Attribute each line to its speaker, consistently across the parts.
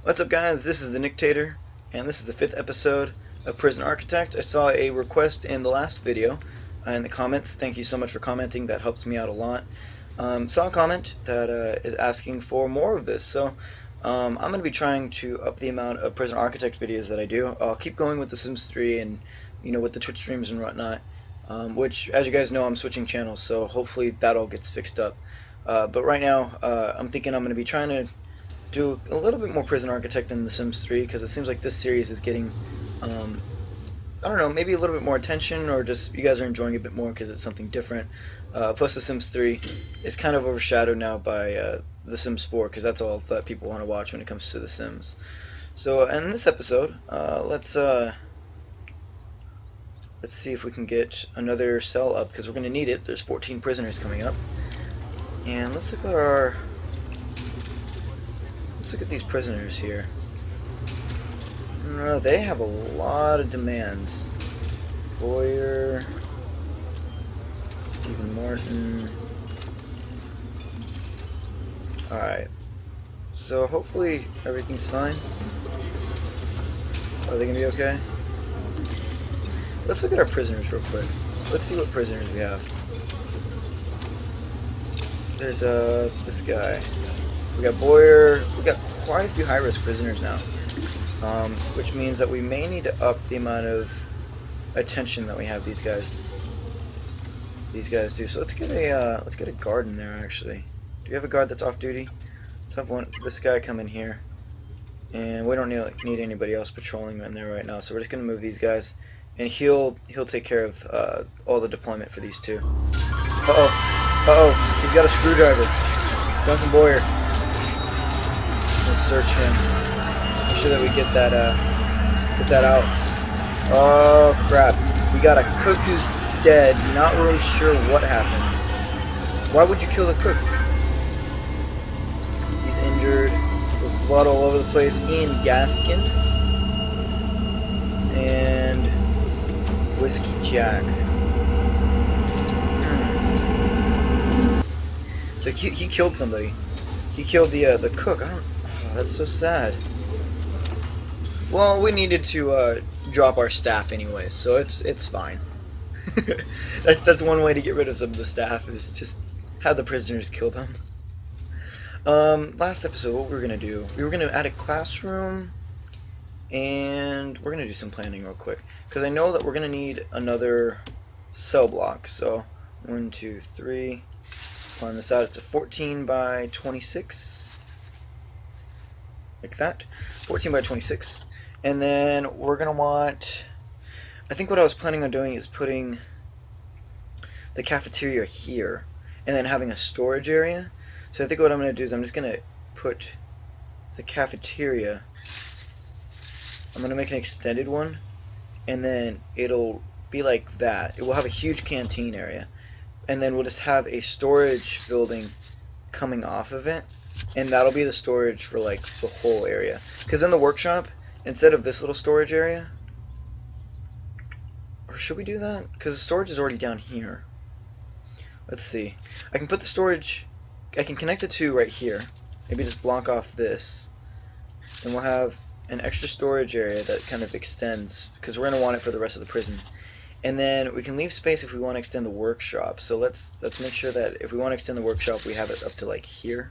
Speaker 1: What's up, guys? This is the Nictator, and this is the 5th episode of Prison Architect. I saw a request in the last video in the comments. Thank you so much for commenting. That helps me out a lot. Saw a comment that is asking for more of this, so I'm going to be trying to up the amount of Prison Architect videos that I do. I'll keep going with the Sims 3 and with the Twitch streams and whatnot, which, as you guys know, I'm switching channels, so hopefully that all gets fixed up. But right now, I'm thinking I'm going to be trying to do a little bit more Prison Architect than The Sims 3, because it seems like this series is getting, I don't know, maybe a little bit more attention, or just you guys are enjoying it a bit more because it's something different. Plus The Sims 3 is kind of overshadowed now by The Sims 4, because that's all that people want to watch when it comes to The Sims. So in this episode, let's see if we can get another cell up, because we're going to need it. There's 14 prisoners coming up. And let's look at these prisoners here. No, they have a lot of demands. Boyer, Stephen Martin. Alright. So hopefully everything's fine. Are they gonna be okay? Let's look at our prisoners real quick. Let's see what prisoners we have. There's this guy. We got Boyer. We got quite a few high-risk prisoners now, which means that we may need to up the amount of attention that we have these guys do. So let's get a guard in there. Actually, do you have a guard that's off duty? Let's have this guy come in here, and we don't need anybody else patrolling in there right now. So we're just gonna move these guys, and he'll take care of all the deployment for these two. Uh-oh, he's got a screwdriver. Duncan Boyer. Let's search him. Make sure that we get that out. Oh crap. We got a cook who's dead. Not really sure what happened. Why would you kill the cook? He's injured. There's blood all over the place. Ian Gaskin. And Whiskey Jack. So he killed somebody. He killed the cook. Oh, that's so sad. Well, we needed to drop our staff anyway, so it's fine. That's one way to get rid of some of the staff, is just have the prisoners kill them. Last episode, what we were gonna do? We were gonna add a classroom, and we're gonna do some planning real quick, because I know that we're gonna need another cell block. So 1, 2, 3. Plan this out. It's a 14 by 26, like that. 14 by 26, and then we're gonna want. I think what I was planning on doing is putting the cafeteria here, and then having a storage area. So I think what I'm gonna do is I'm just gonna put the cafeteria. I'm gonna make an extended one, and then it'll be like that. It will have a huge canteen area. And then we'll just have a storage building coming off of it, and that'll be the storage for like the whole area. Because in the workshop, instead of this little storage area, or should we do that? Because the storage is already down here. Let's see. I can put the storage. I can connect the two right here. Maybe just block off this, and we'll have an extra storage area that kind of extends, because we're gonna want it for the rest of the prison. And then we can leave space if we want to extend the workshop. So let's make sure that if we want to extend the workshop, we have it up to like here.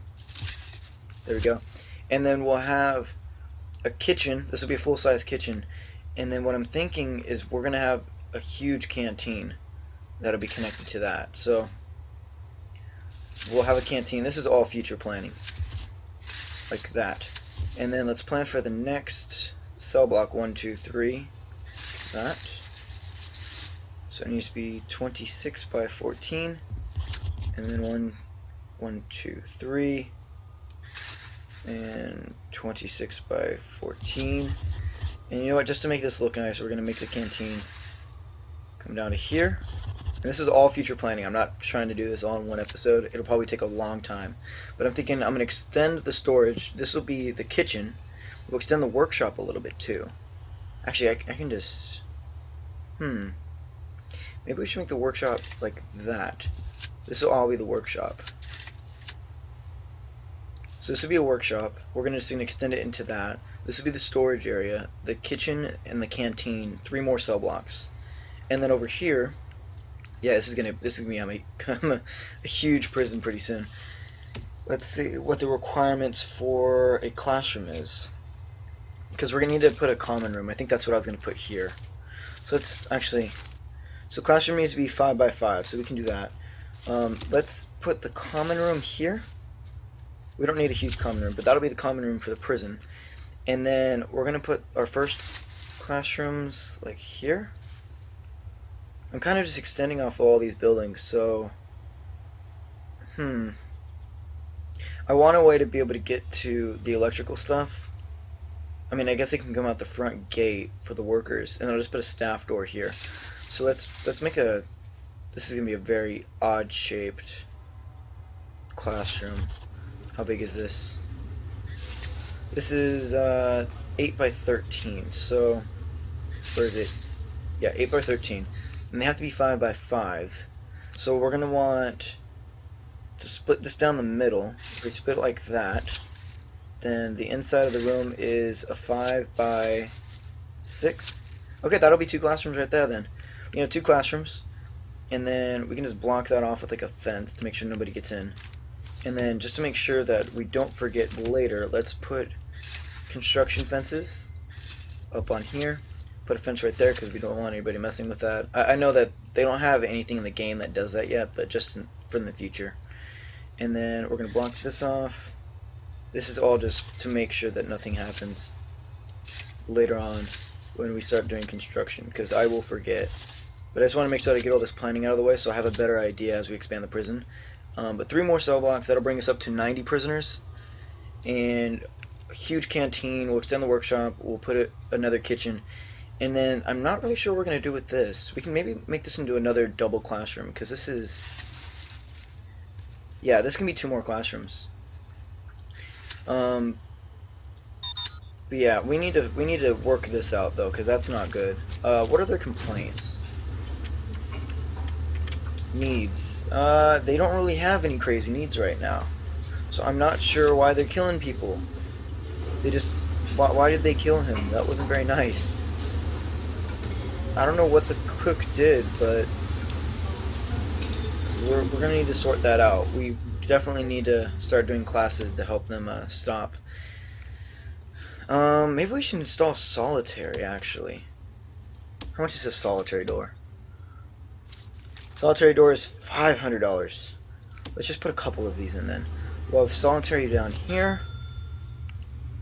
Speaker 1: There we go. And then we'll have a kitchen. This will be a full-size kitchen. And then what I'm thinking is we're gonna have a huge canteen that'll be connected to that. So we'll have a canteen. This is all future planning, like that. And then let's plan for the next cell block. 1, 2, 3. That. So it needs to be 26 by 14, and then 1, 2, 3, and 26 by 14. And you know what? Just to make this look nice, we're gonna make the canteen come down to here. And this is all future planning. I'm not trying to do this all in one episode. It'll probably take a long time. But I'm thinking I'm gonna extend the storage. This will be the kitchen. We'll extend the workshop a little bit too. Actually, I can just. Maybe we should make the workshop like that. This will all be the workshop. So this would be a workshop. We're going to just extend it into that. This would be the storage area, the kitchen, and the canteen. 3 more cell blocks. And then over here, yeah, this is gonna become a huge prison pretty soon. Let's see what the requirements for a classroom is, because we're gonna need to put a common room. I think that's what I was gonna put here. So classroom needs to be 5 by 5, so we can do that. Let's put the common room here. We don't need a huge common room, but that'll be the common room for the prison. And then we're gonna put our first classrooms like here. I'm kind of just extending off all these buildings, so I want a way to be able to get to the electrical stuff. I mean, I guess they can come out the front gate for the workers, and I'll just put a staff door here. So let's make a. This is gonna be a very odd shaped classroom. How big is this? This is 8 by 13. So where is it? Yeah, 8 by 13, and they have to be 5 by 5. So we're gonna want to split this down the middle. If we split it like that, then the inside of the room is a 5 by 6. Okay, that'll be 2 classrooms right there then. 2 classrooms, and then we can just block that off with like a fence to make sure nobody gets in. And then just to make sure that we don't forget later, let's put construction fences up on here. Put a fence right there because we don't want anybody messing with that. I know that they don't have anything in the game that does that yet, but just for the future. And then we're going to block this off. This is all just to make sure that nothing happens later on when we start doing construction, because I will forget. But I just want to make sure that I get all this planning out of the way so I have a better idea as we expand the prison. But 3 more cell blocks, that'll bring us up to 90 prisoners. And a huge canteen, we'll extend the workshop, we'll put another kitchen. And then I'm not really sure what we're going to do with this. We can maybe make this into another double classroom, because this is... Yeah, this can be 2 more classrooms. But yeah, we need to work this out though, because that's not good. What are their complaints? Needs. They don't really have any crazy needs right now, so I'm not sure why they're killing people. They just why did they kill him? That wasn't very nice. I don't know what the cook did, but we're gonna need to sort that out. We definitely need to start doing classes to help them stop. Maybe we should install solitary, actually. How much is a solitary door? Solitary door is $500. Let's just put a couple of these in then. We'll have solitary down here.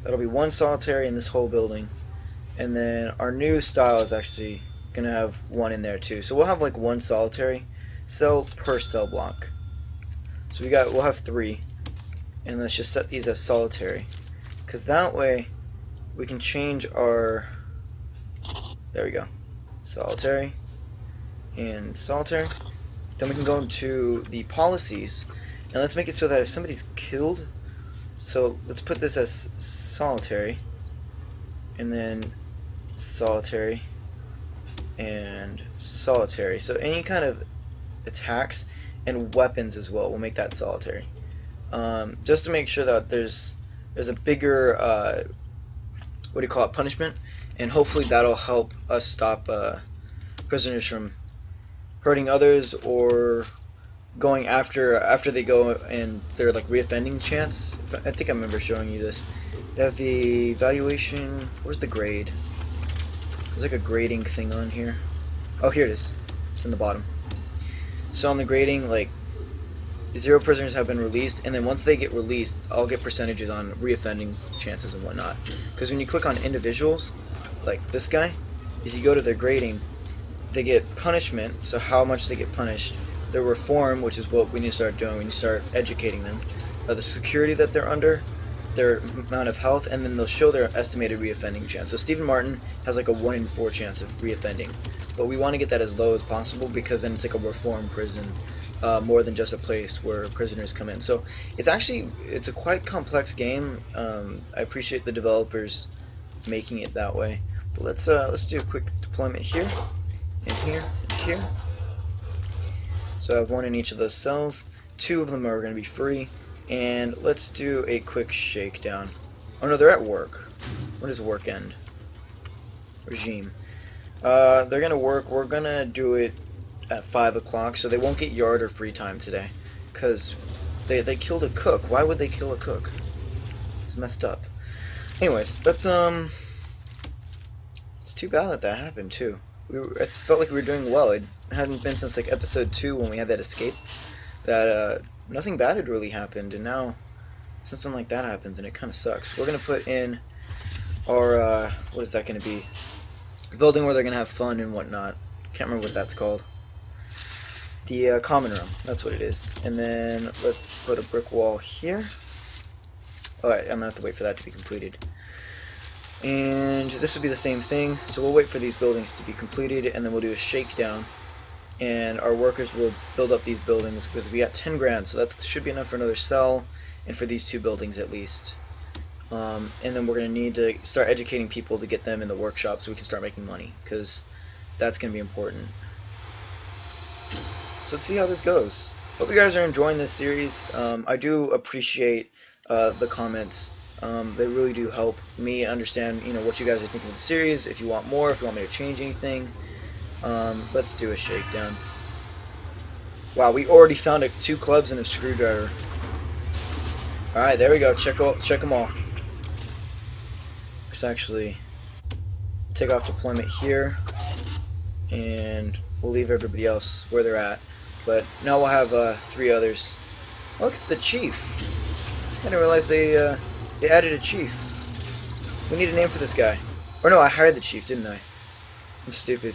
Speaker 1: That'll be 1 solitary in this whole building. And then our new style is actually gonna have 1 in there too. So we'll have like 1 solitary cell per cell block. So we'll have 3. And let's just set these as solitary, because that way we can change our, there we go, solitary and solitary. Then we can go into the policies, and let's make it so that if somebody's killed, so let's put this as solitary, and then solitary and solitary. So any kind of attacks and weapons as well, we'll make that solitary, just to make sure that there's a bigger what do you call it, punishment, and hopefully that'll help us stop prisoners from hurting others or going after they go and they're like reoffending chance. I think I remember showing you this. They have the evaluation. Where's the grade? There's like a grading thing on here. Oh, here it is. It's in the bottom. So on the grading, like 0 prisoners have been released, and then once they get released, I'll get percentages on reoffending chances and whatnot. Because when you click on individuals, like this guy, if you go to their grading, they get punishment, so how much they get punished, their reform, which is what we need to start doing, we need to start educating them, the security that they're under, their amount of health, and then they'll show their estimated reoffending chance. So Stephen Martin has like a 1 in 4 chance of reoffending, but we want to get that as low as possible, because then it's like a reform prison, more than just a place where prisoners come in. So it's a quite complex game. I appreciate the developers making it that way. But let's do a quick deployment here, and here, and here. So I have 1 in each of those cells. 2 of them are going to be free, And let's do a quick shakedown. Oh no, they're at work. When does work end? Regime. They're gonna work. We're gonna do it at 5 o'clock, so they won't get yard or free time today. Because they killed a cook. Why would they kill a cook? It's messed up. Anyways, that's it's too bad that that happened too. I felt like we were doing well. It hadn't been since like episode 2 when we had that escape that nothing bad had really happened, and now something like that happens, and it kind of sucks. We're gonna put in our what is that gonna be? A building where they're gonna have fun and whatnot. Can't remember what that's called. The common room. That's what it is. And then let's put a brick wall here. Alright, I'm gonna have to wait for that to be completed. And this will be the same thing, so we'll wait for these buildings to be completed, and then we'll do a shakedown, and our workers will build up these buildings, because we got 10 grand, so that should be enough for another cell, and for these 2 buildings at least. And then we're going to need to start educating people to get them in the workshop so we can start making money, because that's going to be important. So let's see how this goes. Hope you guys are enjoying this series. I do appreciate the comments. They really do help me understand, what you guys are thinking of the series. If you want more, if you want me to change anything, let's do a shakedown. Wow, we already found 2 clubs and a screwdriver. All right, there we go. Check them all. Let's actually take off deployment here, and we'll leave everybody else where they're at. But now we'll have 3 others. Oh, look, it's the chief. I didn't realize they added a chief. We need a name for this guy. Or no, I hired the chief, didn't I? I'm stupid.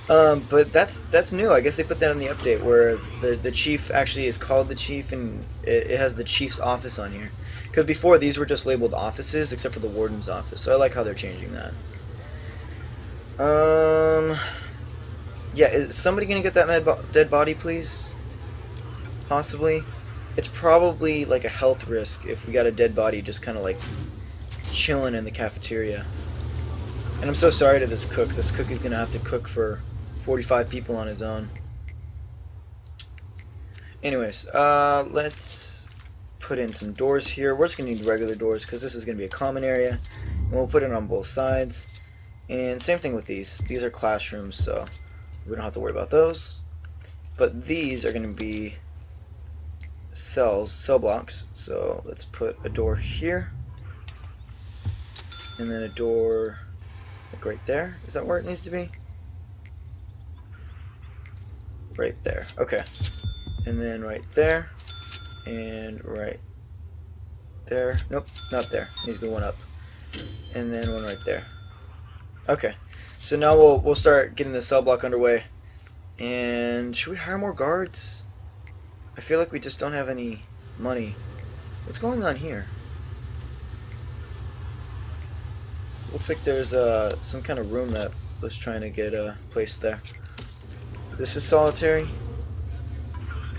Speaker 1: But that's new. I guess they put that in the update where the chief actually is called the chief, and it has the chief's office on here. Because before these were just labeled offices, except for the warden's office. So I like how they're changing that. Yeah, is somebody gonna get that dead body, please? Possibly. It's probably like a health risk if we got a dead body just kind of like chilling in the cafeteria. And I'm so sorry to this cook. This cook is gonna have to cook for 45 people on his own. Anyways, let's put in some doors here. We're just gonna need regular doors because this is gonna be a common area, and we'll put it on both sides. And same thing with these. These are classrooms, so we don't have to worry about those. But these are gonna be cell blocks. So let's put a door here, and then a door like right there. Is that where it needs to be? Right there. Okay. And then right there, and right there. Nope, not there. Needs to be one up, and then one right there. Okay. So now we'll start getting the cell block underway. And should we hire more guards? I feel like we just don't have any money. What's going on here? Looks like there's some kind of room that was trying to get placed there. This is solitary.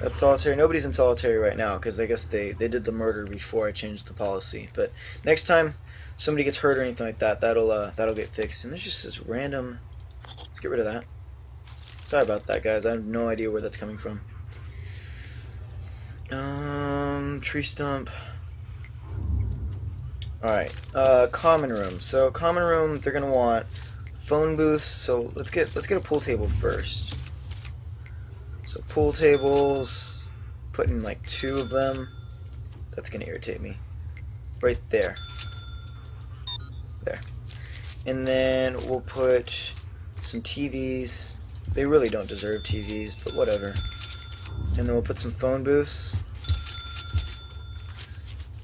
Speaker 1: That's solitary. Nobody's in solitary right now because I guess they did the murder before I changed the policy. But next time somebody gets hurt or anything like that, that'll get fixed. And there's just this random. Let's get rid of that. Sorry about that, guys. I have no idea where that's coming from. Tree stump. Alright, common room. So common room, they're gonna want phone booths. So let's get a pool table first. So pool tables, put in like 2 of them. That's gonna irritate me. Right there. There. And then we'll put some TVs. They really don't deserve TVs, but whatever. And then we'll put some phone booths.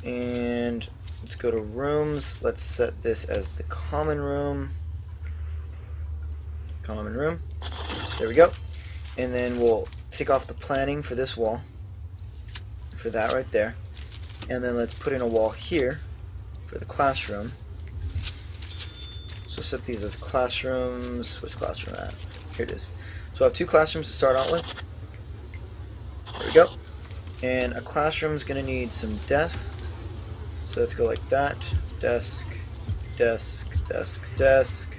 Speaker 1: And let's go to rooms. Let's set this as the common room. Common room. There we go. And then we'll take off the planning for this wall. For that right there. And then let's put in a wall here for the classroom. So set these as classrooms. Where's classroom at? Here it is. So I have 2 classrooms to start out with. There we go. And a classroom is going to need some desks. So let's go like that. Desk, desk, desk, desk.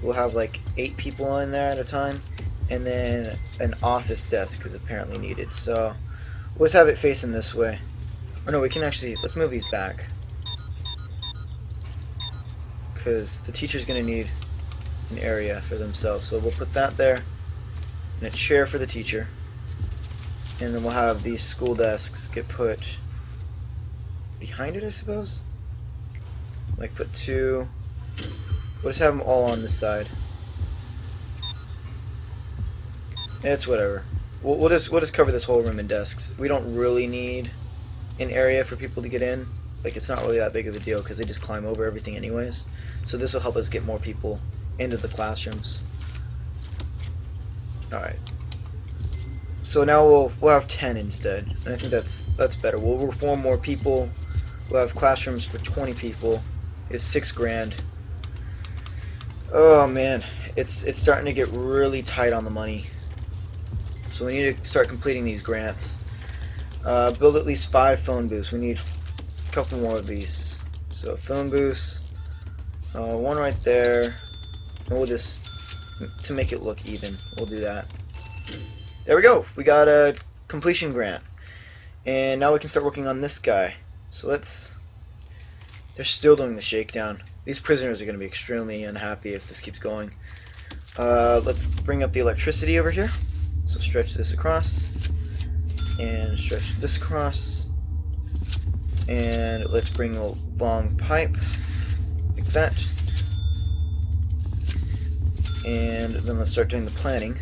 Speaker 1: We'll have like 8 people in there at a time. And then an office desk is apparently needed. So Let's have it facing this way. Or no, we can actually, let's move these back. Because the teacher's going to need an area for themselves. So we'll put that there, and a chair for the teacher. And then we'll have these school desks get put behind it, I suppose? Like put two. We'll just have them all on this side. It's whatever. We'll just cover this whole room in desks. We don't really need an area for people to get in. Like, it's not really that big of a deal because they just climb over everything anyways. So this will help us get more people into the classrooms. Alright. So now we'll have 10 instead. And I think that's better. We'll reform more people. We'll have classrooms for 20 people. It's $6 grand. Oh man, it's starting to get really tight on the money. So we need to start completing these grants. Build at least 5 phone booths. We need a couple more of these. So phone booths, one right there, and we'll just, to make it look even, we'll do that. There we go. We got a completion grant, and now we can start working on this guy. So they're still doing the shakedown. These prisoners are going to be extremely unhappy if this keeps going. Let's bring up the electricity over here. So stretch this across, and stretch this across, and let's bring a long pipe, like that. And then let's start doing the planning.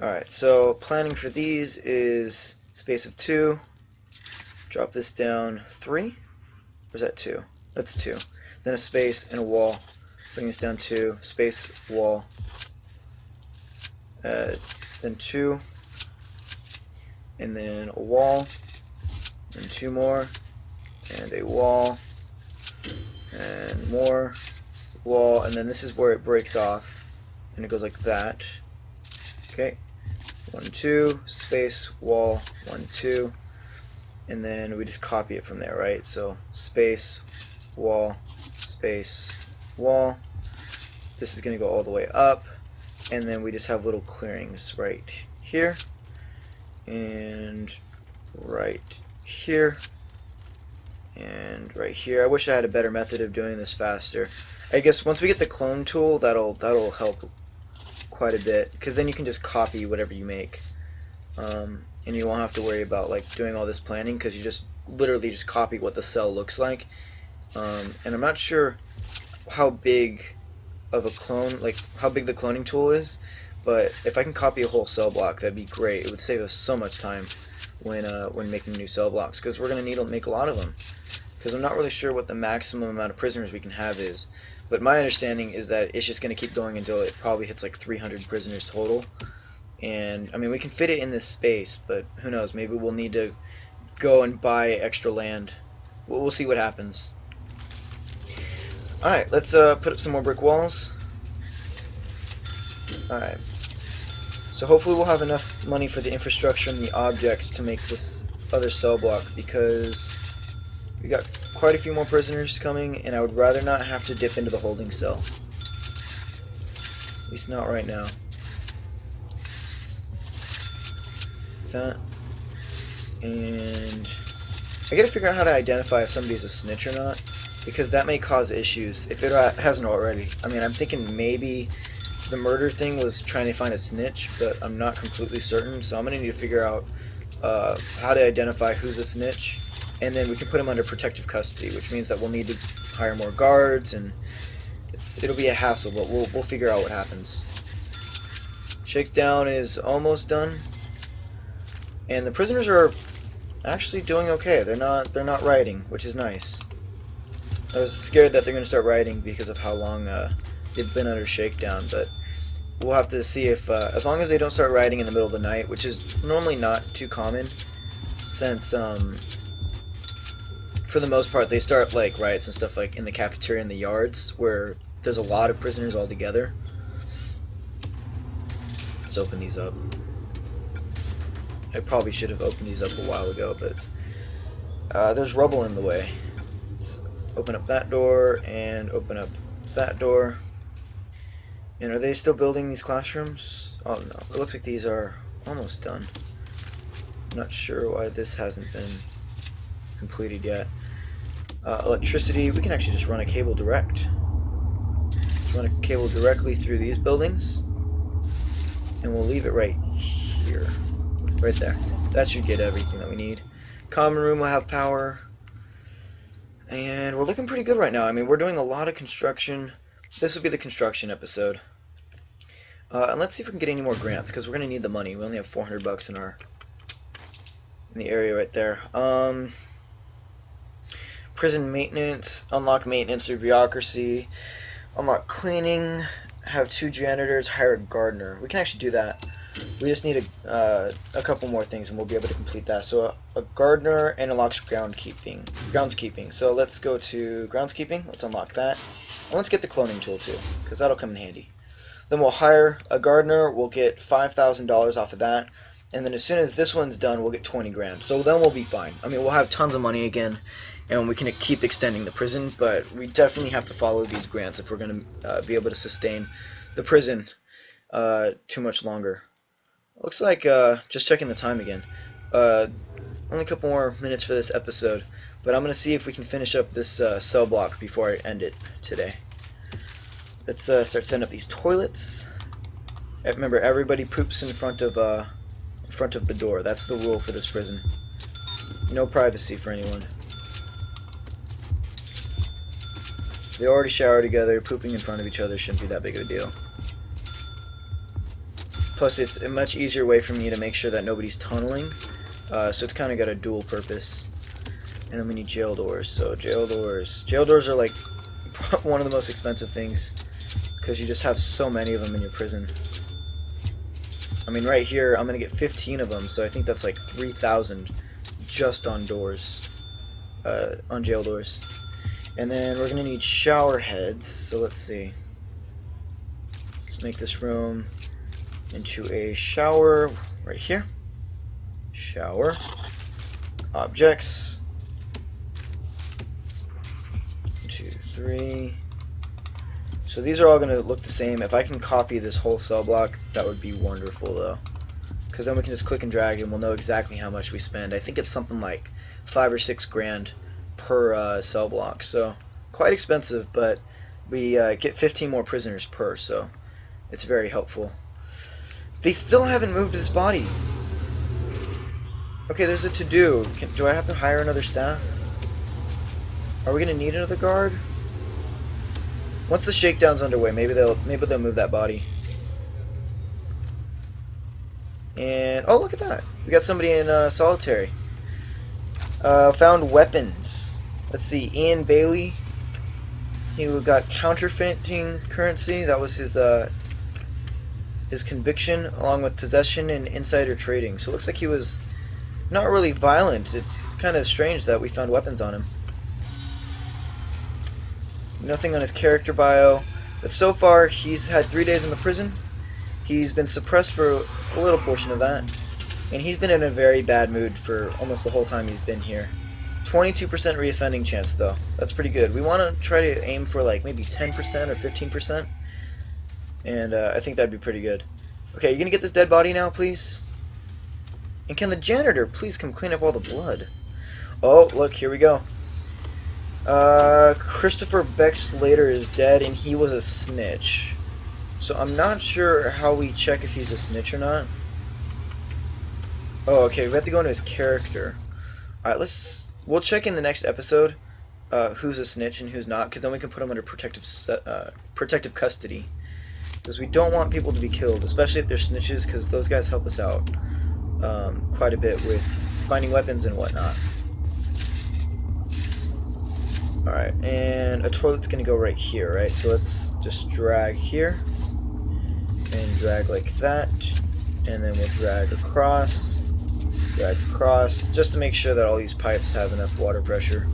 Speaker 1: Alright, so planning for these is space of 2. Drop this down 3. Or is that 2? That's 2. Then a space and a wall. Bring this down 2. Space, wall. Then 2. And then a wall. And 2 more. And a wall. And more. Wall. And then this is where it breaks off. And it goes like that. Okay. 1, 2, space, wall, 1, 2, and then we just copy it from there, right? So space, wall, space, wall. This is going to go all the way up, and then we just have little clearings right here, and right here, and right here. I wish I had a better method of doing this faster. I guess once we get the clone tool, that'll help quite a bit, because then you can just copy whatever you make, and you won't have to worry about like doing all this planning, because you just literally just copy what the cell looks like. And I'm not sure how big of a clone, like how big the cloning tool is, but if I can copy a whole cell block, that'd be great. It would save us so much time when making new cell blocks, because we're gonna need to make a lot of them, because I'm not really sure what the maximum amount of prisoners we can have is. But my understanding is that it's just going to keep going until it probably hits like 300 prisoners total. And, I mean, we can fit it in this space, but who knows, maybe we'll need to go and buy extra land. We'll see what happens. Alright, let's put up some more brick walls. Alright. So hopefully we'll have enough money for the infrastructure and the objects to make this other cell block, because we got quite a few more prisoners coming, and I would rather not have to dip into the holding cell. At least not right now. That. And I gotta figure out how to identify if somebody's a snitch or not, because that may cause issues if it hasn't already. I mean, I'm thinking maybe the murder thing was trying to find a snitch, but I'm not completely certain, so I'm gonna need to figure out how to identify who's a snitch. And then we can put him under protective custody, which means that we'll need to hire more guards, and it'll be a hassle, but we'll figure out what happens. Shakedown is almost done, and the prisoners are actually doing okay. They're not rioting, which is nice. I was scared that they're going to start rioting because of how long they've been under shakedown, but we'll have to see if as long as they don't start rioting in the middle of the night, which is normally not too common, since for the most part, they start like riots and stuff like in the cafeteria and the yards where there's a lot of prisoners all together. Let's open these up. I probably should have opened these up a while ago, but there's rubble in the way. Let's open up that door and open up that door. And are they still building these classrooms? Oh no, it looks like these are almost done. I'm not sure why this hasn't been completed yet. Electricity, we can actually just run a cable direct. Just run a cable directly through these buildings, and we'll leave it right here. Right there. That should get everything that we need. Common room will have power. And we're looking pretty good right now. I mean, we're doing a lot of construction. This will be the construction episode. And let's see if we can get any more grants, because we're going to need the money. We only have 400 bucks in the area right there. Prison maintenance, unlock maintenance through bureaucracy, unlock cleaning, have 2 janitors, hire a gardener. We can actually do that. We just need a couple more things and we'll be able to complete that. So a gardener and unlocks groundskeeping. So let's go to groundskeeping, let's unlock that. And let's get the cloning tool too, because that'll come in handy. Then we'll hire a gardener, we'll get $5,000 off of that. And then as soon as this one's done, we'll get 20 grand. So then we'll be fine. I mean, we'll have tons of money again, and we can keep extending the prison, but we definitely have to follow these grants if we're going to be able to sustain the prison too much longer. Looks like, just checking the time again, only a couple more minutes for this episode, but I'm going to see if we can finish up this cell block before I end it today. Let's start setting up these toilets. Remember, everybody poops in front of the door. That's the rule for this prison. No privacy for anyone. They already shower together. Pooping in front of each other shouldn't be that big of a deal. Plus, it's a much easier way for me to make sure that nobody's tunneling. So it's kind of got a dual purpose. And then we need jail doors. So jail doors. Jail doors are like one of the most expensive things, because you just have so many of them in your prison. I mean, right here, I'm going to get 15 of them, so I think that's like 3,000 just on doors, on jail doors. And then we're going to need shower heads, so let's see. Let's make this room into a shower right here. Shower. Objects. 1, 2, 3. So these are all going to look the same. If I can copy this whole cell block, that would be wonderful though. Because then we can just click and drag and we'll know exactly how much we spend. I think it's something like 5 or 6 grand per cell block. So quite expensive, but we get 15 more prisoners per, so it's very helpful. They still haven't moved this body. Okay, there's a to-do. Do I have to hire another staff? Are we going to need another guard? Once the shakedown's underway, maybe they'll move that body. And oh, look at that! We got somebody in solitary. Found weapons. Let's see, Ian Bailey. He got counterfeiting currency. That was his conviction, along with possession and insider trading. So it looks like he was not really violent. It's kind of strange that we found weapons on him. Nothing on his character bio, but so far he's had 3 days in the prison. He's been suppressed for a little portion of that, and he's been in a very bad mood for almost the whole time he's been here. 22% reoffending chance though. That's pretty good. We want to try to aim for like maybe 10% or 15%, and I think that'd be pretty good. Okay, you gonna get this dead body now, please? And can the janitor please come clean up all the blood? Oh, look, here we go. Christopher Beck Slater is dead, and he was a snitch. So I'm not sure how we check if he's a snitch or not. Oh, okay, we have to go into his character. Alright, we'll check in the next episode who's a snitch and who's not, because then we can put him under protective custody. Because we don't want people to be killed, especially if they're snitches, because those guys help us out quite a bit with finding weapons and whatnot. Alright, and a toilet's gonna go right here, right? So let's just drag here, and drag like that, and then we'll drag across, just to make sure that all these pipes have enough water pressure.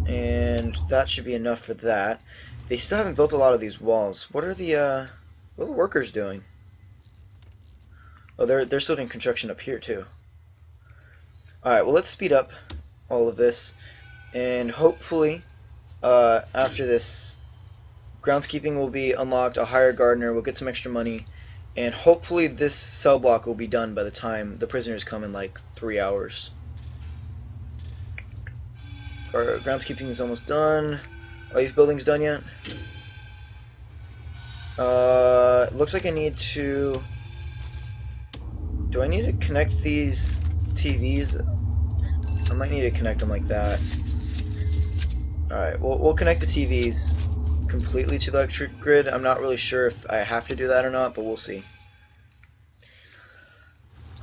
Speaker 1: And that should be enough for that. They still haven't built a lot of these walls. What are the workers doing? Oh, they're still doing construction up here too. Alright, well, let's speed up all of this. And hopefully, after this, groundskeeping will be unlocked. I'll hire a gardener. We'll get some extra money, and hopefully this cell block will be done by the time the prisoners come in like 3 hours. Our groundskeeping is almost done. Are these buildings done yet? Looks like I need to... Do I need to connect these TVs? I might need to connect them like that. Alright, we'll connect the TVs completely to the electric grid. I'm not really sure if I have to do that or not, but we'll see.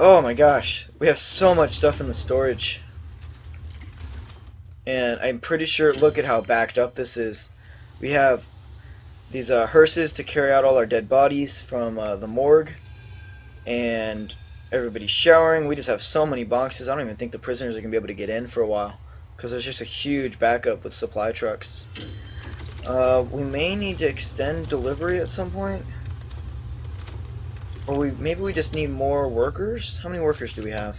Speaker 1: Oh my gosh, we have so much stuff in the storage. And I'm pretty sure, look at how backed up this is. We have these hearses to carry out all our dead bodies from the morgue. And everybody's showering. We just have so many boxes. I don't even think the prisoners are going to be able to get in for a while, because there's just a huge backup with supply trucks. We may need to extend delivery at some point. Or maybe we just need more workers? How many workers do we have?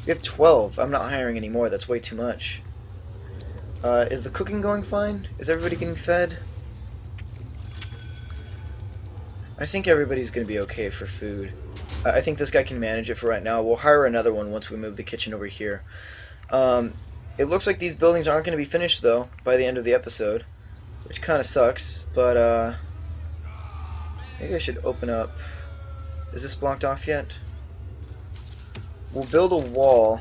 Speaker 1: We have 12. I'm not hiring any more. That's way too much. Is the cooking going fine? Is everybody getting fed? I think everybody's going to be okay for food. I think this guy can manage it for right now. We'll hire another one once we move the kitchen over here. It looks like these buildings aren't going to be finished, though, by the end of the episode, which kind of sucks, but maybe I should open up. Is this blocked off yet? We'll build a wall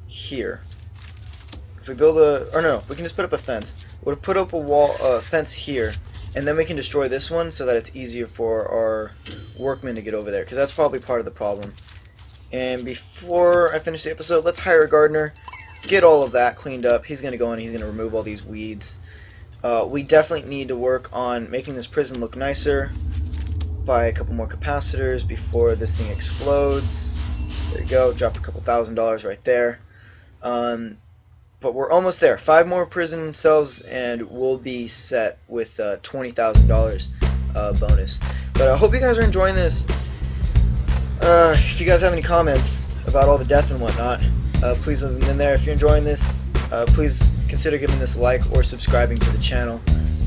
Speaker 1: here. If we build a... Or no, we can just put up a fence. We'll put up a wall, fence here, and then we can destroy this one so that it's easier for our workmen to get over there, because that's probably part of the problem. And before I finish the episode, let's hire a gardener, get all of that cleaned up. He's going to go in, he's going to remove all these weeds. We definitely need to work on making this prison look nicer. Buy a couple more capacitors before this thing explodes. There you go, drop a couple $1,000s right there. But we're almost there. 5 more prison cells and we'll be set with $20,000 bonus. But I hope you guys are enjoying this. If you guys have any comments about all the death and whatnot, please leave them in there. If you're enjoying this, please consider giving this a like or subscribing to the channel.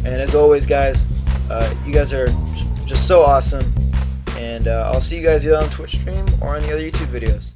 Speaker 1: And as always, guys, you guys are just so awesome. And I'll see you guys either on Twitch stream or on the other YouTube videos.